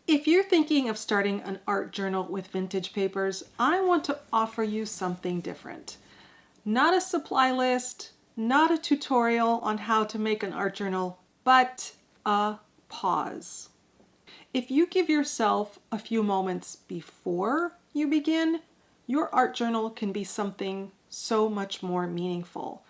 If you're thinking of starting an art journal with vintage papers, I want to offer you something different. Not a supply list, not a tutorial on how to make an art journal, but a pause. If you give yourself a few moments before you begin, your art journal can be something so much more meaningful.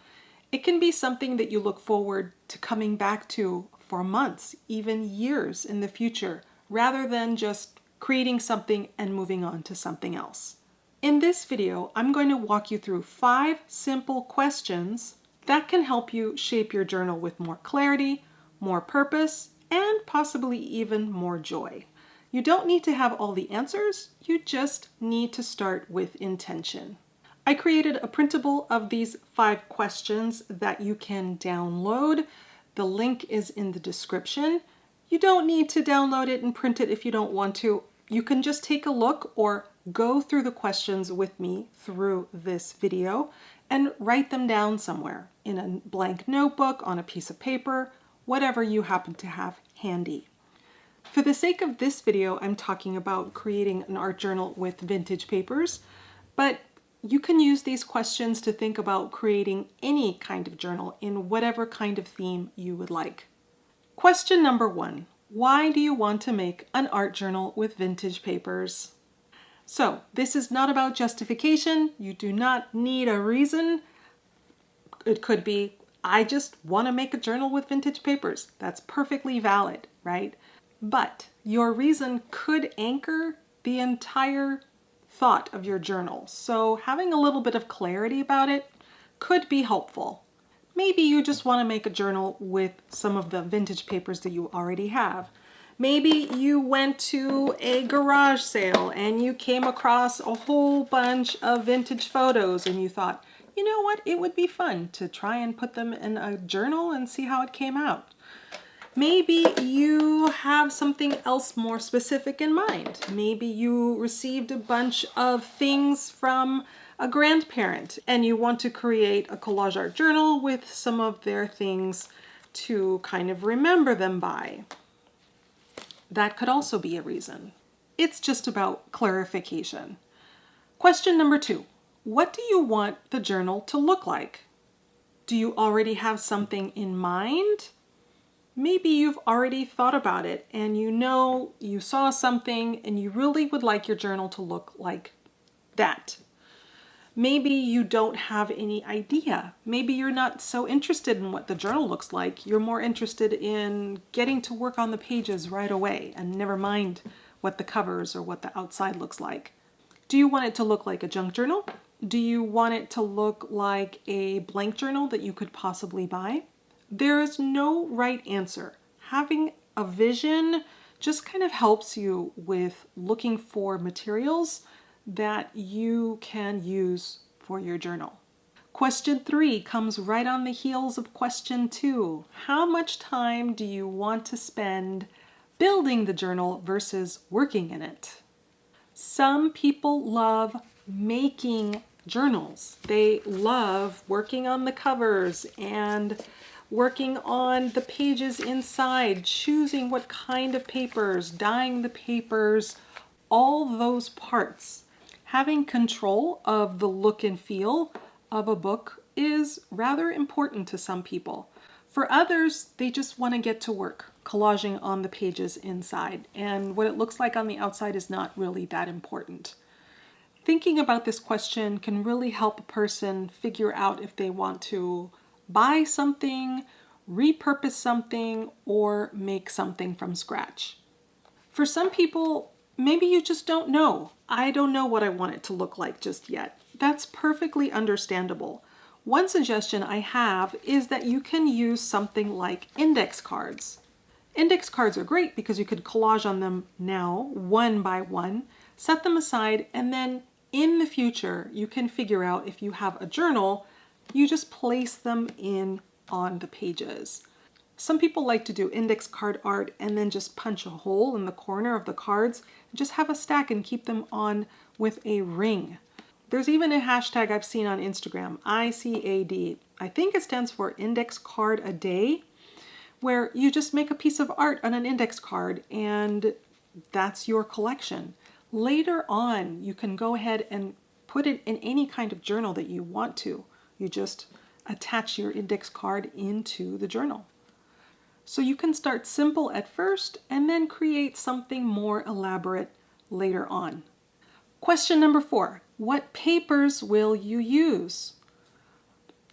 It can be something that you look forward to coming back to for months, even years in the future, rather than just creating something and moving on to something else. In this video, I'm going to walk you through 5 simple questions that can help you shape your journal with more clarity, more purpose, and possibly even more joy. You don't need to have all the answers, you just need to start with intention. I created a printable of these 5 questions that you can download. The link is in the description. You don't need to download it and print it if you don't want to. You can just take a look or go through the questions with me through this video and write them down somewhere in a blank notebook, on a piece of paper, whatever you happen to have handy. For the sake of this video, I'm talking about creating an art journal with vintage papers, but you can use these questions to think about creating any kind of journal in whatever kind of theme you would like. Question number 1. Why do you want to make an art journal with vintage papers? So, this is not about justification. You do not need a reason. It could be, I just want to make a journal with vintage papers. That's perfectly valid, right? But your reason could anchor the entire thought of your journal. So having a little bit of clarity about it could be helpful. Maybe you just want to make a journal with some of the vintage papers that you already have. Maybe you went to a garage sale and you came across a whole bunch of vintage photos and you thought, you know what, it would be fun to try and put them in a journal and see how it came out. Maybe you have something else more specific in mind. Maybe you received a bunch of things from a grandparent and you want to create a collage art journal with some of their things to kind of remember them by. That could also be a reason. It's just about clarification. Question number 2. What do you want the journal to look like? Do you already have something in mind? Maybe you've already thought about it and you know you saw something and you really would like your journal to look like that. Maybe you don't have any idea. Maybe you're not so interested in what the journal looks like. You're more interested in getting to work on the pages right away and never mind what the covers or what the outside looks like. Do you want it to look like a junk journal? Do you want it to look like a blank journal that you could possibly buy? There is no right answer. Having a vision just kind of helps you with looking for materials that you can use for your journal. Question 3 comes right on the heels of question 2. How much time do you want to spend building the journal versus working in it? Some people love making journals. They love working on the covers and working on the pages inside, choosing what kind of papers, dyeing the papers, all those parts. Having control of the look and feel of a book is rather important to some people. For others, they just want to get to work, collaging on the pages inside, and what it looks like on the outside is not really that important. Thinking about this question can really help a person figure out if they want to buy something, repurpose something, or make something from scratch. For some people, maybe you just don't know. I don't know what I want it to look like just yet. That's perfectly understandable. One suggestion I have is that you can use something like index cards. Index cards are great because you could collage on them now, one by one, set them aside, and then in the future, you can figure out if you have a journal, you just place them in on the pages. Some people like to do index card art and then just punch a hole in the corner of the cards and just have a stack and keep them on with a ring. There's even a hashtag I've seen on Instagram, ICAD. I think it stands for Index Card a Day, where you just make a piece of art on an index card and That's your collection. Later on, you can go ahead and put it in any kind of journal that you want to. You just attach your index card into the journal. So you can start simple at first and then create something more elaborate later on. Question number 4, what papers will you use?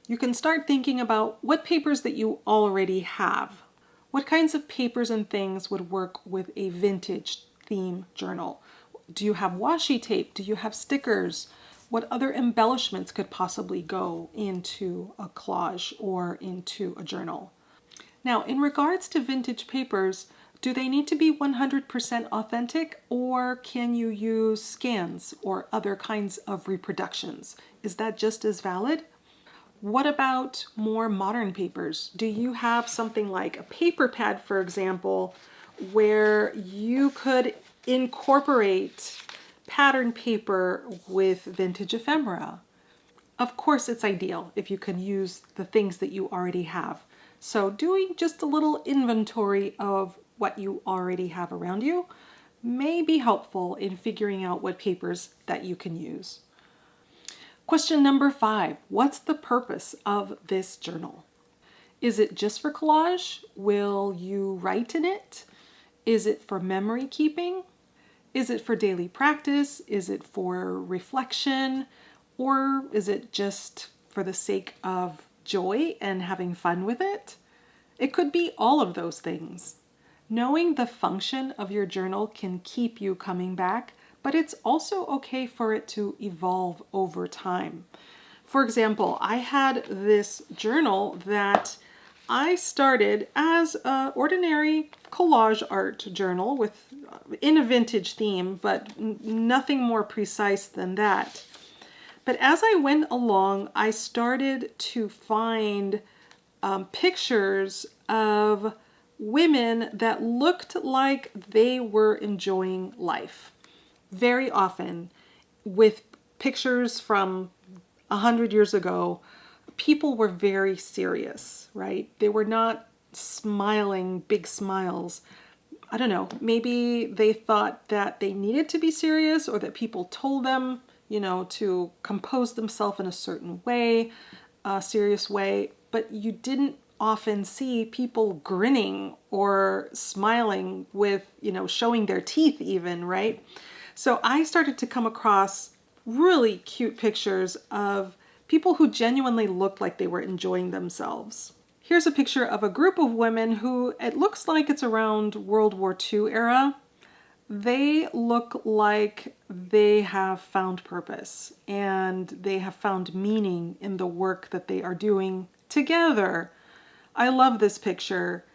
You can start thinking about what papers that you already have. What kinds of papers and things would work with a vintage theme journal? Do you have washi tape? Do you have stickers? What other embellishments could possibly go into a collage or into a journal? Now, in regards to vintage papers, do they need to be 100% authentic, or can you use scans or other kinds of reproductions? Is that just as valid? What about more modern papers? Do you have something like a paper pad, for example, where you could incorporate pattern paper with vintage ephemera? Of course, it's ideal if you can use the things that you already have. So doing just a little inventory of what you already have around you may be helpful in figuring out what papers that you can use. Question number 5, what's the purpose of this journal? Is it just for collage? Will you write in it? Is it for memory keeping? Is it for daily practice? Is it for reflection? Or is it just for the sake of joy and having fun with it? It could be all of those things. Knowing the function of your journal can keep you coming back, but it's also okay for it to evolve over time. For example, I had this journal that I started as an ordinary collage art journal in a vintage theme, but nothing more precise than that. But as I went along, I started to find pictures of women that looked like they were enjoying life. Very often, with pictures from 100 years ago, people were very serious, right? They were not smiling big smiles. I don't know, maybe they thought that they needed to be serious, or that people told them, to compose themselves in a certain way, a serious way, but you didn't often see people grinning or smiling with, showing their teeth even, right? So I started to come across really cute pictures of people who genuinely looked like they were enjoying themselves. Here's a picture of a group of women who, it looks like it's around World War II era. They look like they have found purpose and they have found meaning in the work that they are doing together. I love this picture.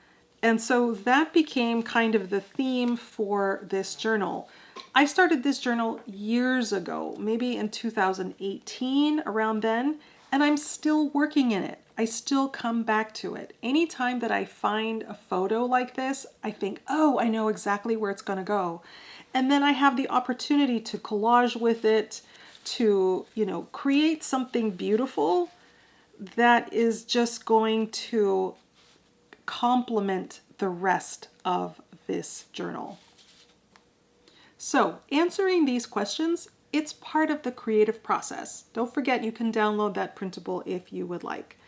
And so that became kind of the theme for this journal. I started this journal years ago, maybe in 2018, around then, and I'm still working in it. I still come back to it. Anytime that I find a photo like this, I think, oh, I know exactly where it's going to go. And then I have the opportunity to collage with it, to, create something beautiful that is just going to complement the rest of this journal. So, answering these questions, it's part of the creative process. Don't forget, you can download that printable if you would like.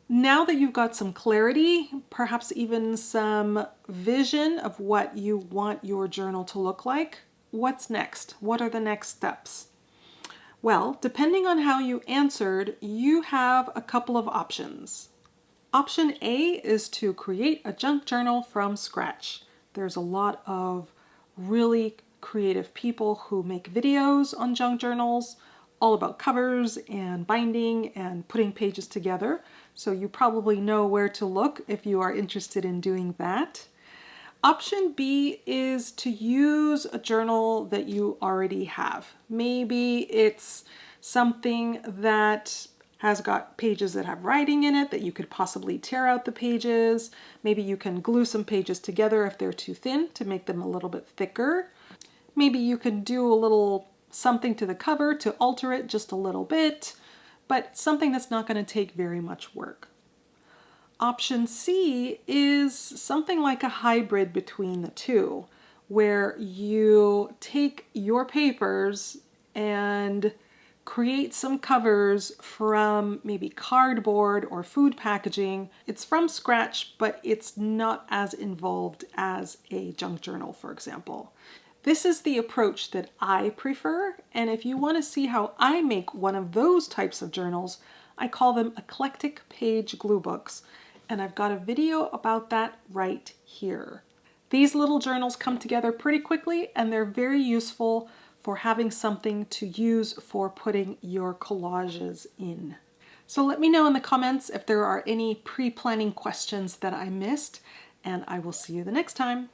Now that you've got some clarity, perhaps even some vision of what you want your journal to look like, what's next? What are the next steps? Well, depending on how you answered, you have a couple of options. Option A is to create a junk journal from scratch. There's a lot of really creative people who make videos on junk journals, all about covers and binding and putting pages together. So you probably know where to look if you are interested in doing that. Option B is to use a journal that you already have. Maybe it's something that has got pages that have writing in it that you could possibly tear out the pages. Maybe you can glue some pages together if they're too thin to make them a little bit thicker. Maybe you can do a little something to the cover to alter it just a little bit, but something that's not going to take very much work. Option C is something like a hybrid between the two, where you take your papers and create some covers from maybe cardboard or food packaging. It's from scratch, but it's not as involved as a junk journal, for example. This is the approach that I prefer, and if you want to see how I make one of those types of journals, I call them eclectic-page glue books, and I've got a video about that right here. These little journals come together pretty quickly, and they're very useful for having something to use for putting your collages in. So let me know in the comments if there are any pre-planning questions that I missed, and I will see you the next time.